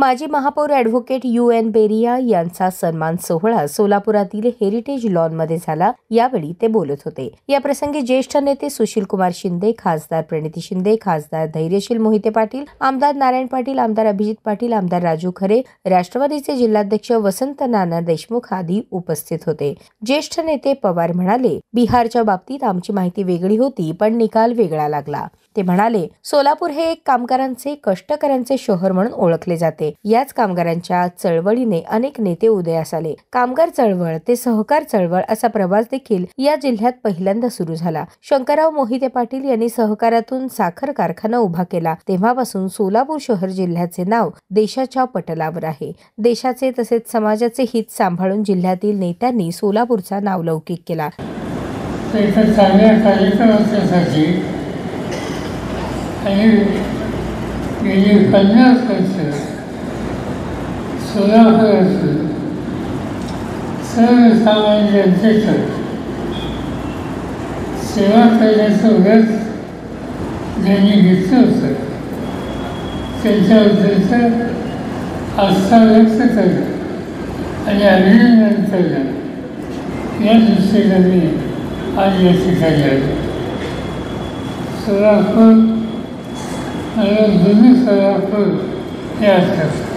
माजी महापौर advocate UN बेरिया यांचा सन्मान सोहळा सोलापुरातील हेरिटेज लॉनमध्ये झाला। यावेळी ते बोलत होते। या प्रसंगी ज्येष्ठ नेते सुशीलकुमार शिंदे, खासदार प्रणिती शिंदे, खासदार धैर्यशील मोहिते पाटील, आमदार नारायण पाटील, आमदार अभिजित पाटील, आमदार राजू खरे, राष्ट्रवादीचे जिल्हाध्यक्ष वसंत नाना देशमुख आदी उपस्थित होते। ज्येष्ठ नेते पवार म्हणाले, बिहारच्या बाबतीत आमची माहिती वेगळी होती, पण निकाल वेगळा लागला। ते म्हणाले, सोलापूर हे एक कामगारांचे, कष्टकऱ्यांचे शहर म्हणून ओळखले जाते। याच कामगारांच्या चळवळीने अनेक नेते उदयास आले। कामगार चळवळ ते सहकार चळवळ असा प्रवास देखील या जिल्ह्यात पहिल्यांदा सुरू झाला। शंकरराव मोहिते पाटील यांनी सहकारातून साखर कारखाना उभा केला। तेव्हापासून सोलापूर शहर जिल्ह्याचे नाव देशाच्या पटलावर आहे। देशाचे तसेच समाजाचे हित सांभाळून जिल्ह्यातील नेत्यांनी सोलापूरचा नावलौकिक केला। गेली 50 वर्ष सोलापुरातून सर्वसामान्य जनतेचं सेवा करण्याचं व्रत ज्यांनी घेतलं होतं त्यांच्याबद्दलचं आस्था व्यक्त करणं आणि अभिनंदन करणं या दृष्टीनं मी आज या ठिकाणी आलो। सोलापूर जुनी सोलापूर हे असतात।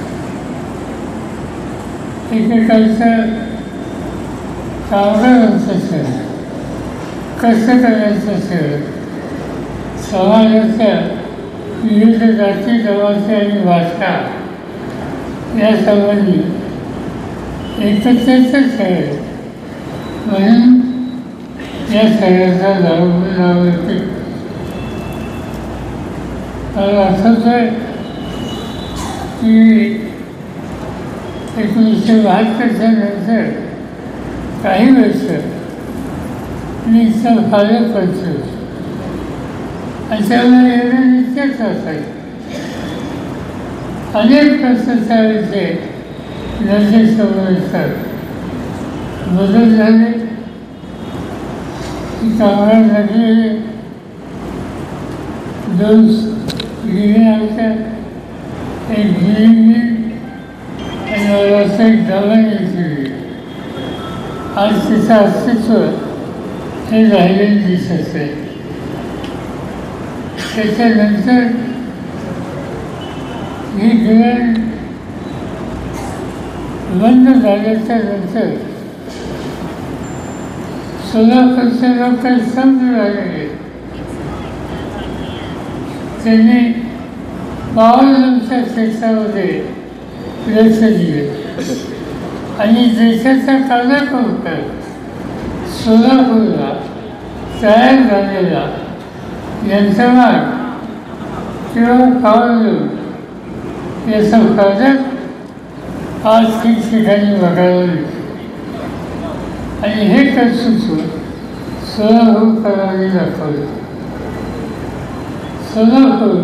एकेकाचं कामगारांचं शहर, कष्टकऱ्यांचं शहर, समाजाच्या विविध जाती जमाती आणि भाषा यासंबंधी एकत्रेचं शहर म्हणून या शहराचा नाव येते। मला असंच आहे की 1972च्या नंतर काही वर्ष मी इथं फॉलो करतो आणि त्यामुळे एवढं निश्चित असायचं। अनेक प्रश्न त्यावेळेचे नजरेसमोर येतात। बदल झाले की कामगार लागले 2 गिरण्या होत्या, एक गिरणी आणि व्यावसायिक दवाखाने केली। आज तिचं अस्तित्व हे राहिलेलं दिसत आहे। त्याच्यानंतर ही गिरण बंद झाल्याच्या नंतर सोलापूरचे लोक काही समजून आलेले, त्यांनी 52 क्षेत्रामध्ये लक्ष दिले आणि देशाचा कानाकोपऱ्यात सोलापूरला तयार झालेला यंत्रमाग किंवा पावलं याचा फायदा आज ठिकठिकाणी बघायला मिळतो आणि हे कर्तृत्व सोलापूरकरांनी दाखवलं। सोलापूर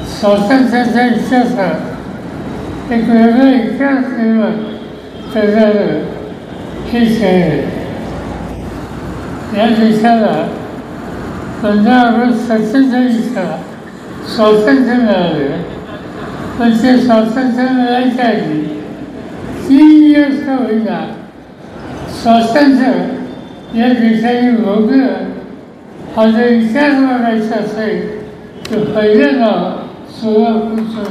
स्वातंत्र्याच्या इतिहासात एक वेगळा इतिहास निर्माण करणारं हे शहर आहे। या देशाला 15 ऑगस्ट 47ला स्वातंत्र्य मिळालं, पण ते स्वातंत्र्य मिळायच्या आधी 3 दिवस का होईना स्वातंत्र्य या देशाने भोगलं। हा जर इतिहास बघायचा असेल तर पहिलं नाव सोलापूरचं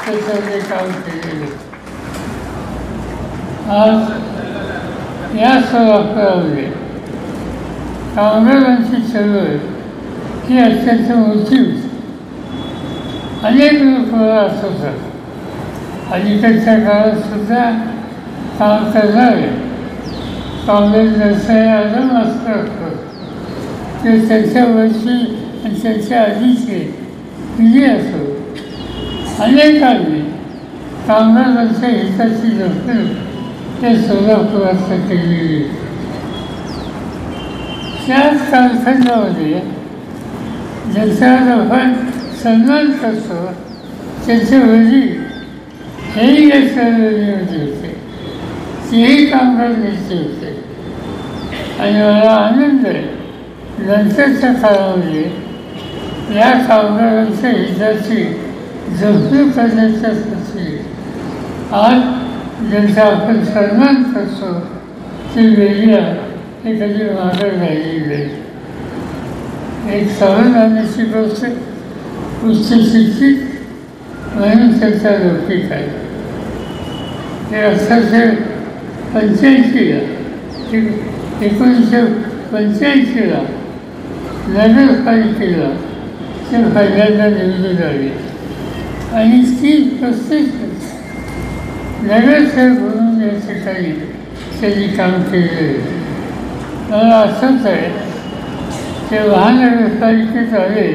त्याचं ते काम केलेलं। आज या सोलापुरामध्ये कामगारांची चळवळ ही अत्यंत मोठी होती। अनेक लोक असत होतात। अलीकडच्या काळात सुद्धा काम करणारे काँग्रेस व्यवसाय आजम असतात ते त्यांच्या वर्षी आणि त्यांच्या आधीचे पिढी असो अनेकांनी कामगारांच्या हिताची जपणूक ते सोलापुरात केलेली। त्याच कारखान्यामध्ये ज्यांचा आपण सन्मान करतो त्यांचे वडील हेही या चळवळीमध्ये होते, तेही कामगार नेते होते आणि मला आनंद आहे नंतरच्या काळामध्ये या कामगारांच्या हिताची जपून करण्याच्यासाठी आज ज्यांचा आपण सन्मान करतो ते वेगळ्या हे कधी मागं राहिलेली नाही. एक समाधानाची गोष्ट उच्च शिक्षित म्हणून त्यांचा लौकिक आहे. ते 1885ला 1985ला नगरपालिकेला ते पहिल्यांदा निवडून आले आणि 30-35 नगरसेवक म्हणून या ठिकाणी त्यांनी काम केलेले होते. मला असंच आहे ते महानगरपालिकेत आले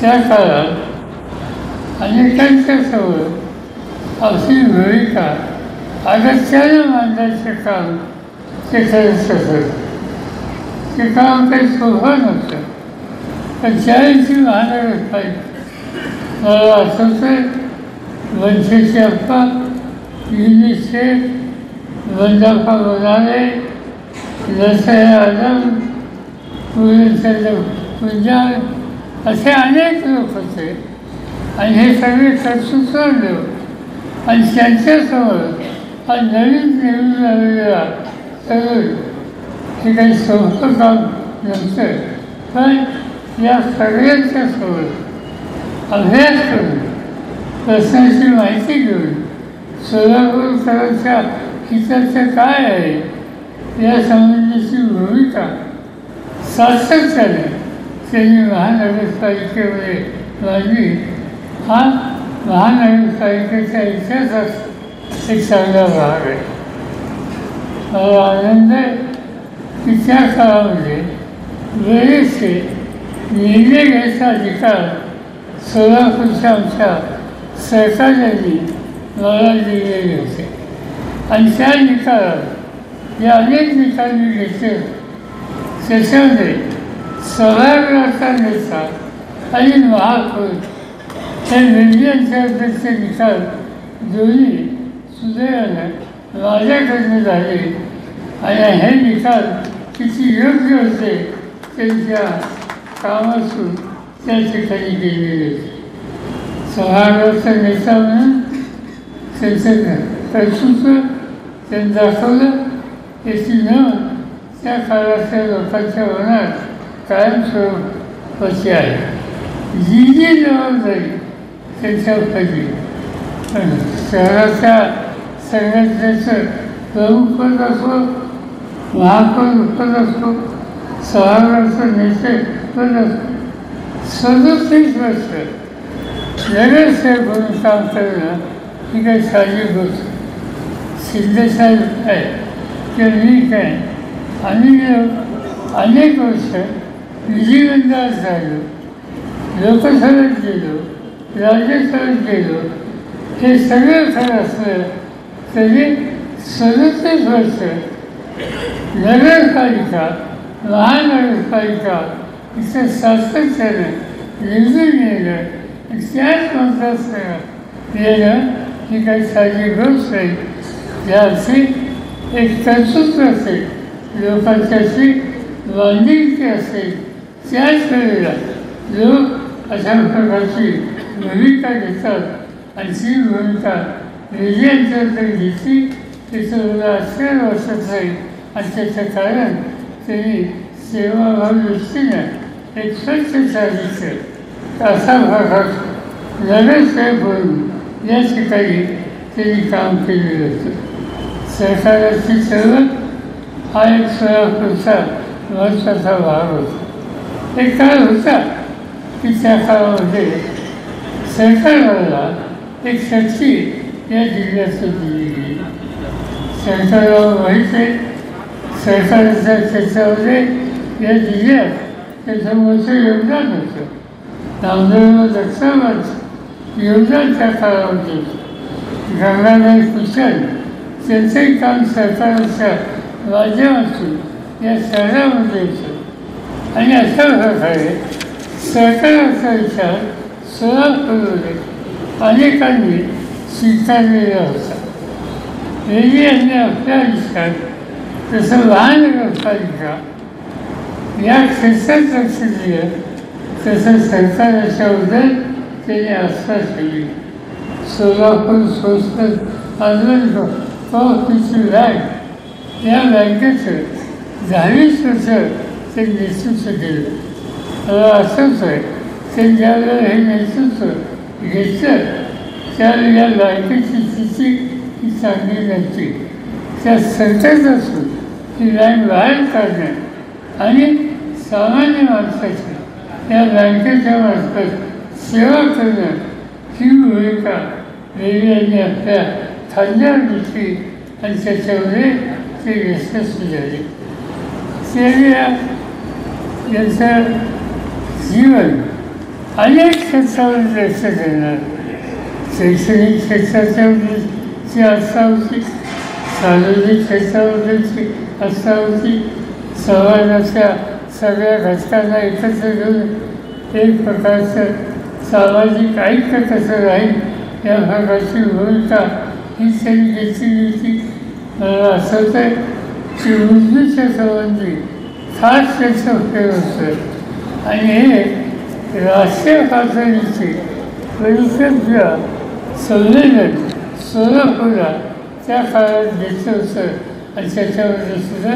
त्या काळात अनेकांच्यासमोर आपली भूमिका अगत्यानं मांडायचं काम ते करत असत. ते काम काही सोपं नव्हतं. पण ज्यावेळी महानगरपालिका मला आठवतंय वंशेची अप्पा, युनिसेफ, वंदाप्पा बनाले, रसाया आलम, पूर्णचंद्र पुंजाळ असे अनेक लोक होते आणि हे सगळे कर्तृत्व लोक आणि त्यांच्यासमोर हा नवीन निवडून आलेला तरुण हे काही सोपं काम नव्हतं. पण या सगळ्यांच्या समोर अभ्यास करून प्रश्नाची माहिती घेऊन सोलापूरकरांच्या हिताचं काय आहे या संबंधीची भूमिका सातत्याने त्यांनी महानगरपालिकेमध्ये मांडली. हा महानगरपालिकेच्या इतिहासात एक चांगला भाग आहे. मला आनंद आहे की त्या काळामध्ये बरेचसे निर्णय घ्यायचा अधिकार सोलापूरच्या आमच्या सरकारने मला दिलेले होते आणि त्या निकालात जे अनेक निकाल मी घेतले त्याच्यामध्ये सभागृहाचा नेता आणि महापौर हे निर्णयांच्याबद्दलचे निकाल दोन्ही सुदैवानं माझ्याकडनं झाले आणि हे निकाल किती योग्य होते त्यांच्या कामातून त्या ठिकाणी गेलेले होते. सभागृहाचा नेता म्हणून त्यांचं कर्तृत्व त्यांनी दाखवलं. याची नोंद त्या काळातल्या लोकांच्या मनात कायमस्वरूपाची आहे. जी जबाबदारी त्यांच्या पडली पण शहराच्या संघटनेचं प्रमुख पद असो, महापौर पद असो, सभागृहाचं नेते पद असो, 37 वर्ष नगरसेवक म्हणून काम करणं ही काही साधी गोष्ट. शिंदेसाहेब आहे किंवा मी काय आम्ही अनेक वर्ष विधिमंडळात झालो, लोकसभेत गेलो, राज्यसभेत गेलो. हे सगळं खरं असलं तरी 37 वर्ष नगरपालिका महानगरपालिका इथं सातत्यानं निवडून येणं त्याच मतदारसंघात येणं ही काही साधी गोष्ट आहे. ज्याची एक कर्तृत्व असेल, लोकांच्याशी बांधिलकी असेल, त्याच वेळेला लोक अशा प्रकारची भूमिका घेतात आणि ती भूमिका विजयांच्याबद्दल घेतली त्याचं मला आश्चर्य वाटत नाही. आणि त्याचं कारण त्यांनी सेवाभावी दृष्टीनं एक स्वच्छ साधित असा भागात नगरसेवक म्हणून या ठिकाणी त्यांनी काम केलेलं होतं. सरकाराची चळवळ हा एक सोलापूरचा महत्त्वाचा भाग होता. एक काळ होता की त्या काळामध्ये सरकारला एक शक्ती या जिल्ह्यातून दिली गेली. सरकारला माहीत आहे सरकारच्या त्याच्यामध्ये या जिल्ह्यात त्याचं मोठं योगदान होतं. नामदेव दक्षाबाद योगदान त्या काळामध्ये होतं. गंगाधर कुशल त्यांचंही काम सरकारच्या माध्यमातून या शहरामध्ये होतं. आणि अशा प्रकारे सरकाराचा विचार सोलापूरमध्ये अनेकांनी स्वीकारलेला होता. रेड्डी यांनी आपल्या आयुष्यात जसं महानगरपालिका या क्षेत्रात लक्ष दिलं तसं सरकाराच्या उदर त्याने आस्था ठेवली. सोलापूर संस्कृत आंदोलन तिची बँक, या बँकेचं 10-20 वर्ष ते नेतृत्व केलं. मला असंच आहे, ते ज्यावेळेला हे नेतृत्व घेतलं त्यावेळेला या बँकेची स्थिती ही चांगली नव्हती. त्या सतत असून ही बँक बाहेर काढणं आणि सामान्य माणसाची या बँकेच्या मार्फत सेवा करणं ही भूमिका बेरी यांनी आपल्या खांद्यावर घेतली आणि त्याच्यामुळे ते यशस्वी झाले. यांचं जीवन अनेक क्षेत्रावर लक्ष देणार. शैक्षणिक क्षेत्राची आस्था होती, सार्वजनिक क्षेत्राबद्दलची आस्था होती, समाजाच्या सगळ्या घटकांना एकत्र घेऊन एक प्रकारचं सामाजिक ऐक्य कसं राहील या प्रकारची भूमिका ही त्यांनी घेतली होती. मला असंच आहे की उर्दूच्या संबंधी खास त्याचं उपयोग होतं आणि हे राष्ट्रीय पातळीचे परिषद संमेलन सोलापूरला त्या काळात घेतलं होतं आणि त्याच्यामध्ये सुद्धा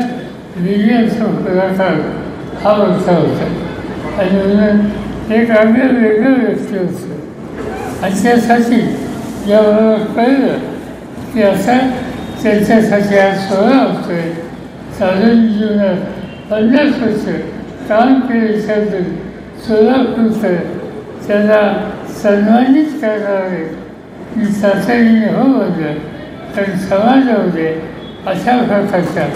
विजयांचा पुढाकार हा मोठा होता आणि म्हणून एक आगळं वेगळं व्यक्ती होतं. आणि त्यासाठी जेव्हा कळलं की असा त्यांच्यासाठी आज सोहळा होतो आहे, सार्वजनिक जीवनात 50 वर्ष काम केल्याच्याबद्दल सोलापूरचं त्याला सन्मानित करणारे मी तातडीने हो बोललं. कारण समाजामध्ये अशा प्रकारच्या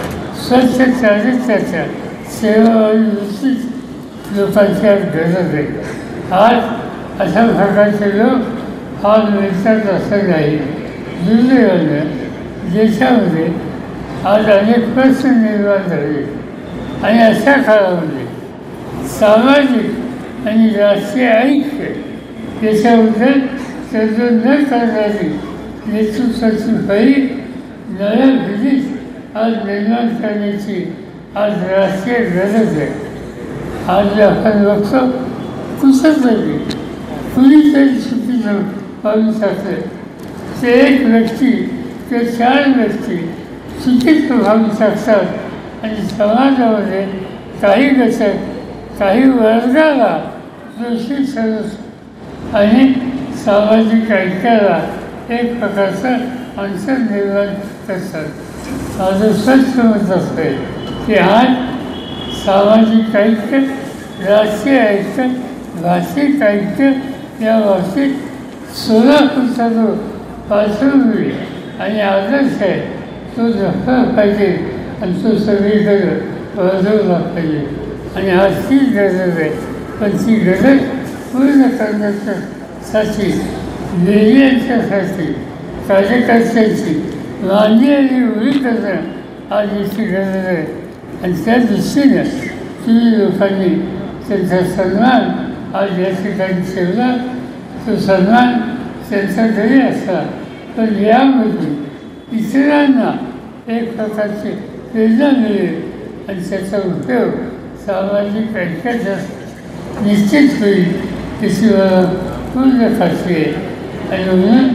स्वच्छ चारित्र्याच्या सेवावारी निश्चित लोकांची आज गरज आहे. आज अशा प्रकारचे लोक फार मिळतात असं नाही. दुर्दैवानं देशामध्ये आज अनेक प्रश्न निर्माण झाले आणि अशा काळामध्ये सामाजिक आणि राष्ट्रीय ऐक्य याच्याबद्दल तडजोड न करणारी नेतृत्वाची फळी नव्या पिढीत आज निर्माण करण्याची आज राष्ट्रीय गरज आहे. आज आपण बघतो कुठंतरी कुणीतरी चुकीचं पाहू शकते. ते एक व्यक्ती ते 4 व्यक्ती चुकीत प्रभावी शकतात आणि समाजामध्ये काही घटक काही वर्गाला दोषी ठरवतात आणि सामाजिक ऐक्याला एक प्रकारचं अंतर निर्माण करतात. माझं स्पष्ट मत असं आहे की आज सामाजिक ऐक्य, राष्ट्रीय ऐक्य, भाषिक ऐक्य या बाबतीत सोलापूरचा जो पार्श्वभूमी आणि आदर्श आहे तो जपला पाहिजे आणि तो सगळीकडे वाजवला पाहिजे. आणि आज ती गरज आहे. पण ती गरज पूर्ण करण्यासाठी निर्णयांच्यासाठी कार्यकर्त्यांची मांडलेली उभी करणं आज याची गरज आहे. आणि त्या दृष्टीनं तुम्ही लोकांनी त्यांचा सन्मान आज या ठिकाणी ठेवला. तो सन्मान त्यांचा जरी असला पण यामधून इतरांना एक प्रकारची प्रेरणा मिळेल आणि त्याचा उपयोग सामाजिक ऐक्याचा निश्चित होईल याची मला पूर्ण खात्री आहे. आणि म्हणून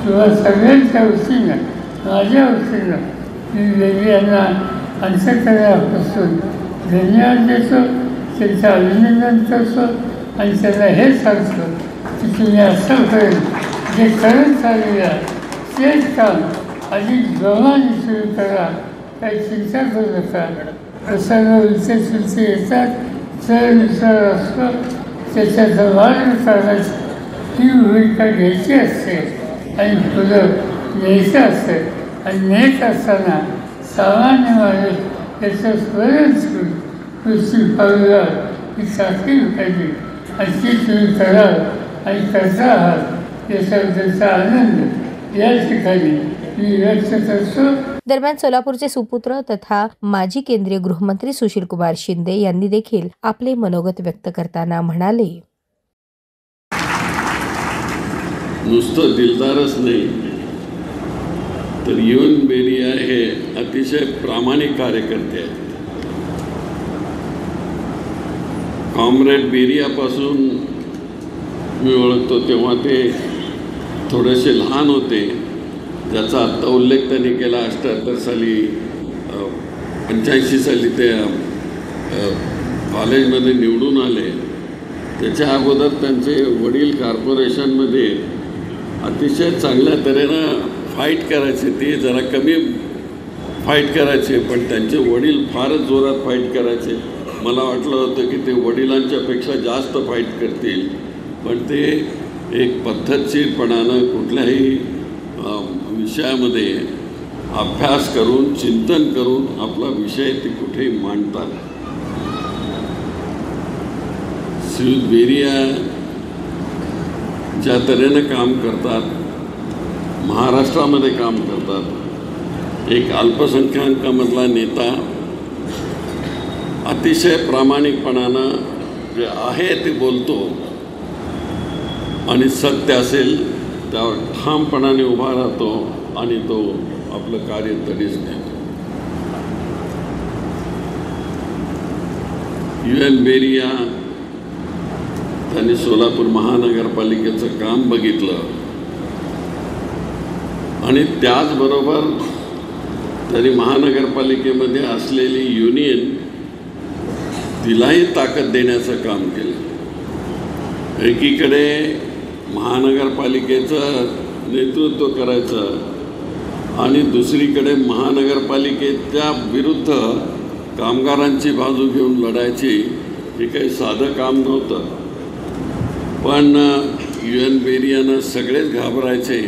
तुम्हा सगळ्यांच्या वतीनं माझ्या वतीनं मी बेरी यांना अंतःकरणापासून धन्यवाद देतो, त्यांचं अभिनंदन करतो आणि त्यांना हे सांगतो की तुम्ही असं करेल जे करत आलेल्या तेच काम अधिक जोमाने सुरू करा. काही चिंता करू नका. प्रसंग विचारसुचे येतात तर विचार असतो त्याचा मार्ग करण्याची ही भूमिका घ्यायची असते आणि पुढं न्यायचं असते. आणि नेत असताना सामान्य माणूस याचं स्मरण करून कृषी पावला ही साखळी पाहिजे आणि ती तुम्ही कराल आणि करता आहात याच्याबद्दलचा आनंद या ठिकाणी मी व्यक्त करतो. दरम्यान सोलापूरचे सुपुत्र तथा माजी केंद्रीय गृहमंत्री सुशीलकुमार शिंदे यांनी देखील आपले मनोगत व्यक्त करताना म्हणाले, नुसतं दिलदारच नाही तर युएन बेरिया हे अतिशय प्रामाणिक कार्यकर्ते आहेत. कॉम्रेड बेरियापासून मी ओळखतो तेव्हा ते थोडेसे लहान होते, ज्याचा आत्ता उल्लेख त्यांनी केला. 78 साली 85 साली ते कॉलेजमध्ये निवडून आले. त्याच्या अगोदर त्यांचे वडील कॉर्पोरेशनमध्ये अतिशय चांगल्या तऱ्हेनं फाईट करायचे. ते जरा कमी फाईट करायचे, पण त्यांचे वडील फारच जोरात फाईट करायचे. मला वाटलं होतं की ते वडिलांच्यापेक्षा जास्त फाईट करतील, पण ते एक पद्धतशीरपणानं कुठल्याही विषयामध्ये अभ्यास करून चिंतन करून आपला विषय ते कुठेही मांडतात. श्रीयुत बेरिया ज्या तऱ्हेनं काम करतात, महाराष्ट्रामध्ये काम करतात, एक अल्पसंख्याकामधला नेता अतिशय प्रामाणिकपणानं जे आहे ते बोलतो आणि सत्य असेल त्यावर ठामपणाने उभा राहतो आणि तो आपलं कार्य तडीस देतो. UN बेरिया त्यांनी सोलापूर महानगरपालिकेचं काम बघितलं आणि त्याचबरोबर त्यांनी महानगरपालिकेमध्ये असलेली युनियन तिलाही ताकद देण्याचं काम केलं. एकीकडे महानगरपालिकेचं नेतृत्व करायचं आणि दुसरीकडे महानगरपालिकेच्या विरुद्ध कामगारांची बाजू घेऊन लढायची. हे काही साधं काम नव्हतं, पण UN बेरियानं सगळेच घाबरायचे.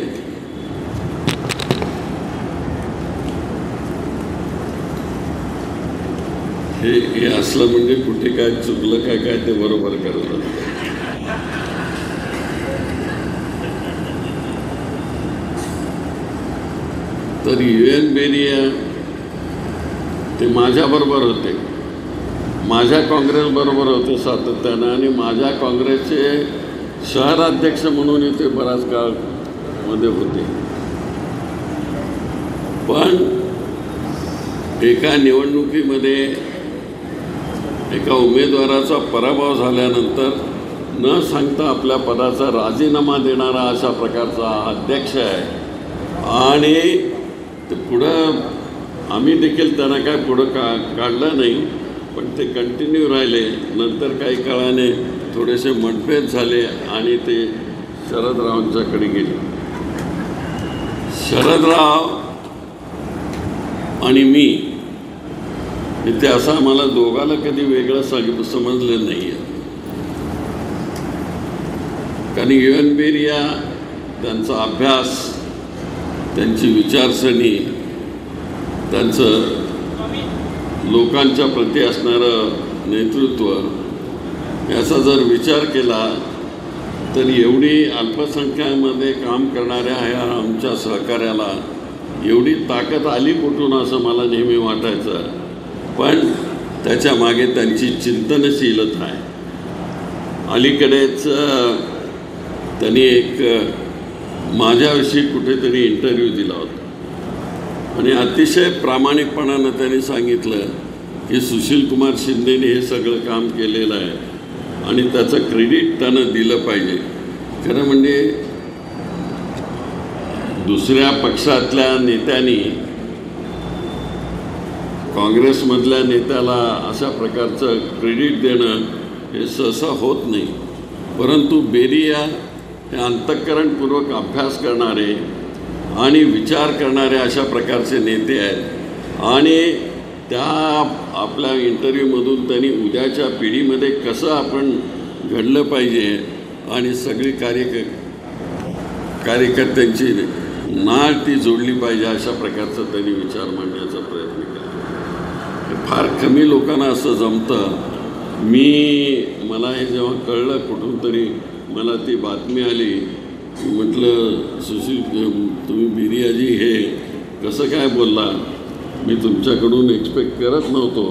हे असलं म्हणजे कुठे काय चुकलं काय ते बरोबर करतात. तर UN बेरिया ते माझ्याबरोबर होते, माझ्या काँग्रेसबरोबर होते सातत्यानं, आणि माझ्या काँग्रेसचे शहराध्यक्ष म्हणून ते बराच काळ मध्ये होते. पण एका निवडणुकीमध्ये एका उमेदवाराचा पराभव झाल्यानंतर न सांगता आपल्या पदाचा राजीनामा देणारा अशा प्रकारचा अध्यक्ष आहे. आणि ते पुढं आम्ही देखील त्यांना काय पुढं काढलं नाही, पण ते कंटिन्यू राहिले. नंतर काही काळाने थोडेसे मतभेद झाले आणि ते शरदरावांच्याकडे गेले. शरदराव आणि मी ते असं आम्हाला दोघाला कधी वेगळं समजलं नाही आहे. कारण UN बेरिया त्यांचा अभ्यास, त्यांची विचारसरणी, त्यांचं लोकांच्या प्रती असणारं नेतृत्व याचा जर विचार केला तर एवढी अल्पसंख्यामध्ये काम करणाऱ्या ह्या आमच्या सहकार्याला एवढी ताकद आली कुठून असं मला नेहमी वाटायचं. पण त्याच्या मागे त्यांची चिंतनशीलता आहे. अलीकडेच त्यांनी एक माझ्याविषयी कुठेतरी इंटरव्ह्यू दिला होता आणि अतिशय प्रामाणिकपणानं त्यांनी सांगितलं की सुशीलकुमार शिंदेने हे सगळं काम केलेलं आहे आणि त्याचं क्रेडिट त्यानं दिलं पाहिजे. खरं म्हणजे दुसऱ्या पक्षातल्या नेत्यांनी काँग्रेसमधल्या नेत्याला अशा प्रकारचं क्रेडिट देणं हे सहसा होत नाही. परंतु बेरिया हे अंतःकरणपूर्वक अभ्यास करणारे आणि विचार करणारे अशा प्रकारचे नेते आहेत. आणि त्या आपल्या इंटरव्ह्यूमधून त्यांनी उद्याच्या पिढीमध्ये कसं आपण घडलं पाहिजे आणि सगळी कार्यकर्त्यांची नाळ ती जोडली पाहिजे अशा प्रकारचा त्यांनी विचार मांडण्याचा प्रयत्न केला. फार कमी लोकांना असं जमतं. मला हे जेव्हा कळलं कुठून तरी मला ती बातमी आली, म्हटलं सुशील तुम्ही बेरियाजी हे कसं काय बोलला, मी तुमच्याकडून एक्सपेक्ट करत नव्हतो.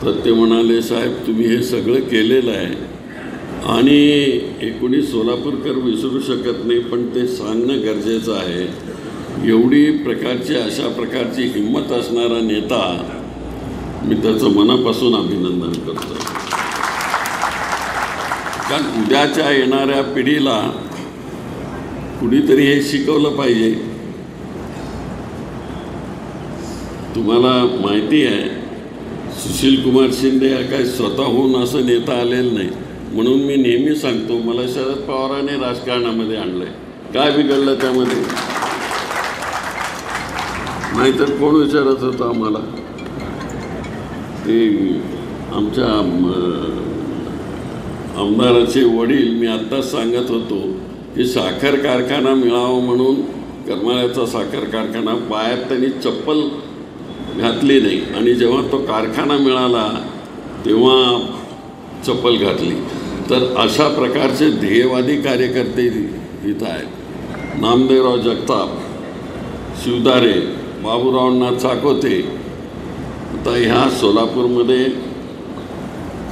तर ते म्हणाले साहेब तुम्ही हे सगळं केलेलं आहे आणि हे कोणी सोलापूरकर विसरू शकत नाही, पण ते सांगणं गरजेचं आहे. एवढी प्रकारची अशा प्रकारची हिंमत असणारा नेता मी त्याचं मनापासून अभिनंदन करतो. कारण उद्याच्या येणाऱ्या पिढीला कुणीतरी हे शिकवलं पाहिजे. तुम्हाला माहिती आहे सुशील कुमार शिंदे काय स्वतःहून असं नेता आलेलं नाही. म्हणून मी नेहमी सांगतो मला शरद पवारांनी राजकारणामध्ये आणलं आहे. काय बिघडलं त्यामध्ये? नाहीतर कोण विचारत होतं आम्हाला? ते आमच्या आमदाराचे वडील, मी आत्ताच सांगत होतो की साखर कारखाना मिळावा म्हणून करमाळ्याचा साखर कारखाना पायात त्यांनी चप्पल घातली नाही आणि जेव्हा तो कारखाना मिळाला तेव्हा चप्पल घातली. तर अशा प्रकारचे ध्येयवादी कार्यकर्ते इथं आहेत. नामदेवराव जगताप, शिवदारे, बाबूरावांना चाकोते. आता ह्या सोलापूरमध्ये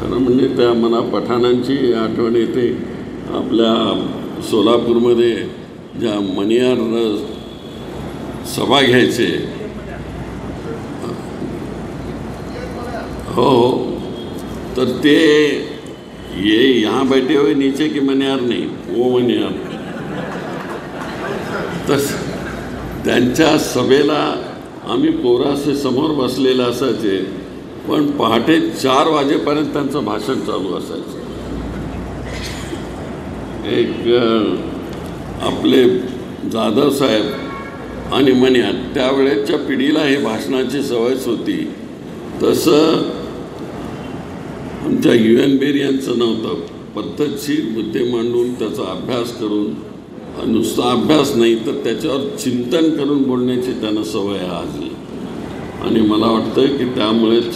खरं म्हणजे त्या मला पठाणांची आठवण येते. आपल्या सोलापूरमध्ये ज्या मणियार सभा घ्यायचे, हो तर ते ये यहाँ बैठे हुए नीचे की मनियार नहीं, वो मनियार. तर त्यांच्या सभेला आम्ही पोरासे समोर बसलेले असायचे, पण पहाटे 4 वाजेपर्यंत त्यांचं भाषण चालू असायचं. एक आपले जाधव साहेब आणि मनियार, त्यावेळेच्या पिढीला हे भाषणाची सवयच होती. तसं आमच्या UN बेरियांचं नव्हतं. पद्धतशीर मुद्दे मांडून त्याचा अभ्यास करून, नुसता अभ्यास नाही तर त्याच्यावर चिंतन करून बोलण्याची त्यांना सवय आजली. आणि मला वाटतं की त्यामुळेच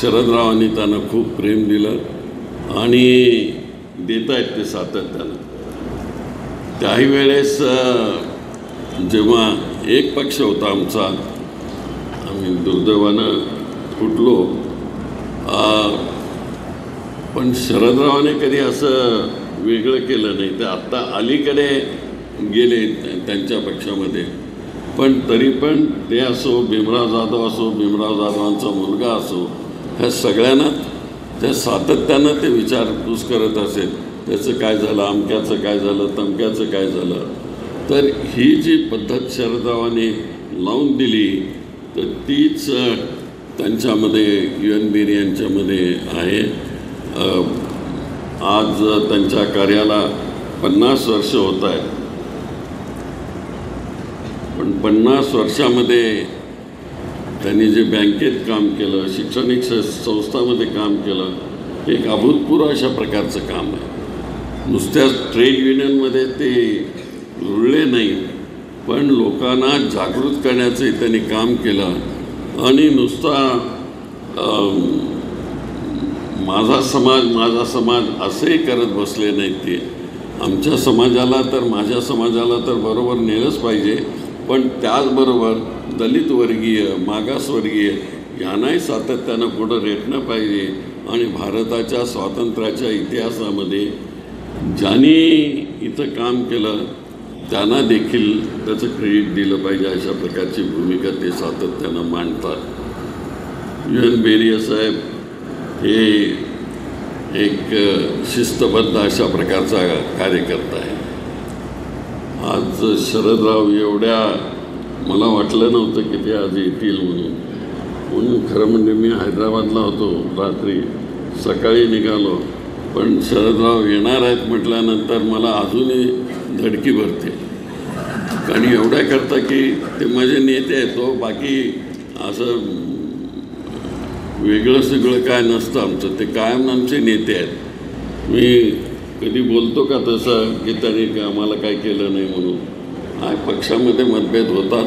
शरदरावांनी त्यांना खूप प्रेम दिलं आणि देत आहेत ते सातत्यानं. त्याही वेळेस जेव्हा एक पक्ष होता आमचा, आम्ही दुर्दैवानं फुटलो, पण शरदरावाने कधी असं वेगळं केलं नाही. ते आत्ता अलीकडे गेले त्यांच्या पक्षामध्ये, पण तरी पण ते असो, भीमराव जाधव असो, भीमराव जाधवांचा मुलगा असो, ह्या सगळ्यांना त्या सातत्यानं ते विचारपूस करत असेल. त्याचं काय झालं, अमक्याचं काय झालं, तमक्याचं काय झालं. तर ही जी पद्धत शरदरावांनी लावून दिली तर तीच त्यांच्यामध्ये UN बेरी यांच्यामध्ये आहे. आज त्यांच्या कार्याला 50 वर्ष होत आहेत. पण 50 वर्षामध्ये त्यांनी जे बँकेत काम केलं, शैक्षणिक संस्थांमध्ये काम केलं, एक अभूतपूर्व अशा प्रकारचं काम आहे. नुसत्या ट्रेड युनियनमध्ये ते रुळले नाही, पण लोकांना जागृत करण्याचं त्यांनी काम केलं. आणि नुसता माझा समाज असंही करत बसले नाहीत. ते आमच्या समाजाला तर, माझ्या समाजाला तर बरोबर नेलंच पाहिजे, पण त्याचबरोबर दलित वर्गीय, मागासवर्गीय यांनाही सातत्यानं पुढं रेटणं पाहिजे. आणि भारताच्या स्वातंत्र्याच्या इतिहासामध्ये ज्यांनी इथं काम केलं त्यांना देखील त्याचं क्रेडिट दिलं पाहिजे, अशा प्रकारची भूमिका ते सातत्यानं मांडतात. UN बेरी साहेब हे एक शिस्तबद्ध अशा प्रकारचा कार्यकर्ता आहे. आज शरदराव एवढ्या, मला वाटलं नव्हतं की ते आज येतील म्हणून खरं म्हणजे मी हैदराबादला होतो, रात्री सकाळी निघालो, पण शरदराव येणार आहेत म्हटल्यानंतर मला अजूनही धडकी भरते. कारण एवढ्या करता की ते माझे नेते आहेत. तो बाकी असं वेगळं सगळं काय नसतं आमचं, ते कायम आमचे नेते आहेत. मी कधी बोलतो का तसं की त्यांनी आम्हाला काय केलं नाही म्हणून? पक्षामध्ये मतभेद होतात,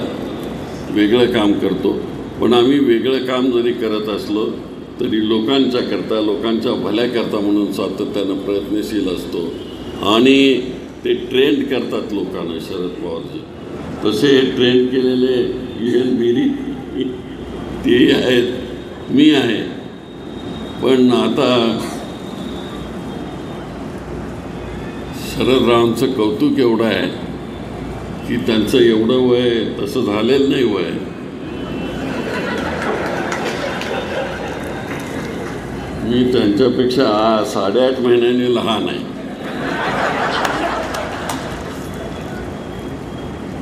वेगळं काम करतो, पण आम्ही वेगळं काम जरी करत असलो तरी लोकांच्या करता, लोकांच्या भल्याकरता म्हणून सातत्यानं प्रयत्नशील असतो. आणि ते ट्रेंड करतात लोकांना शरद पवारजी. तसे हे ट्रेंड केलेले UN बेरी तेही आहेत, मी आहे. पण आता शरदरावांचं कौतुक एवढं आहे की त्यांचं एवढं वय तसं झालेलं नाही वय. मी मी त्यांच्यापेक्षा 8.5 महिन्यांनी लहान आहे.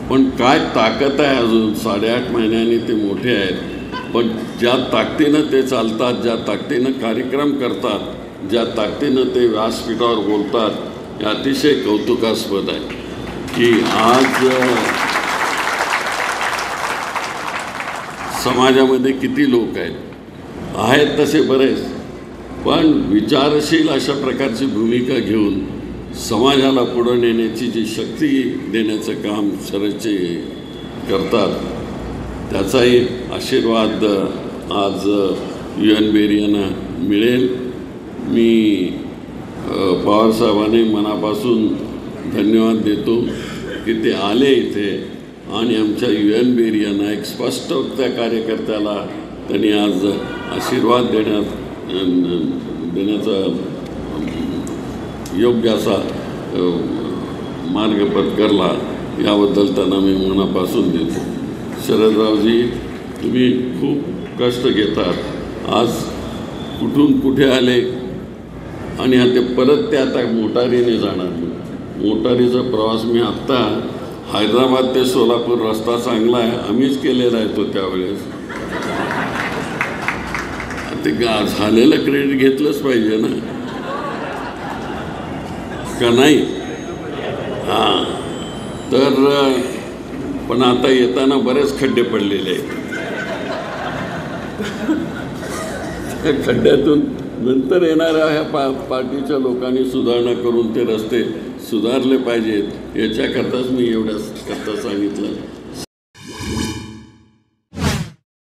पण काय ताकद आहे अजून. 8.5 महिन्यांनी ते मोठे आहेत, पण ज्या ताकदीनं ते चालतात, ज्या ताकदीनं कार्यक्रम करतात, ज्या ताकदीनं ते व्यासपीठावर बोलतात, हे अतिशय कौतुकास्पद आहे. की आज समाजामध्ये किती लोक आहेत तसे बरेच, पण विचारशील अशा प्रकारची भूमिका घेऊन समाजाला पुढं नेण्याची जी शक्ती देण्याचं काम शरदचे करतात, त्याचाही आशीर्वाद आज UN बेरियांना मिळेल. मी पवारसाहेबांनी मनापासून धन्यवाद देतो की ते आले इथे आणि आमच्या UN बेरियांना एक स्पष्ट त्या कार्यकर्त्याला त्यांनी आज आशीर्वाद देण्याचा योग्य असा मार्ग पत्करला, याबद्दल त्यांना मी मनापासून देतो. शरदरावजी, तुम्ही खूप कष्ट घेतात. आज कुठून कुठे आले आणि आता मोटारीने जाणार. मोटारीचा प्रवास मी आत्ता हैदराबाद ते सोलापूर रस्ता चांगला आहे, आम्हीच केलेला आहे तो त्यावेळेस. ते झालेलं क्रेडिट घेतलंच पाहिजे ना, का नाही? हां, तर पण आता येताना बरेच खड्डे पडलेले आहेत. त्या खड्ड्यातून नंतर येणाऱ्या ह्या पार्टीच्या लोकांनी सुधारणा करून ते रस्ते सुधारले पाहिजेत, याच्याकरताच मी एवढ्याच करता सांगितलं.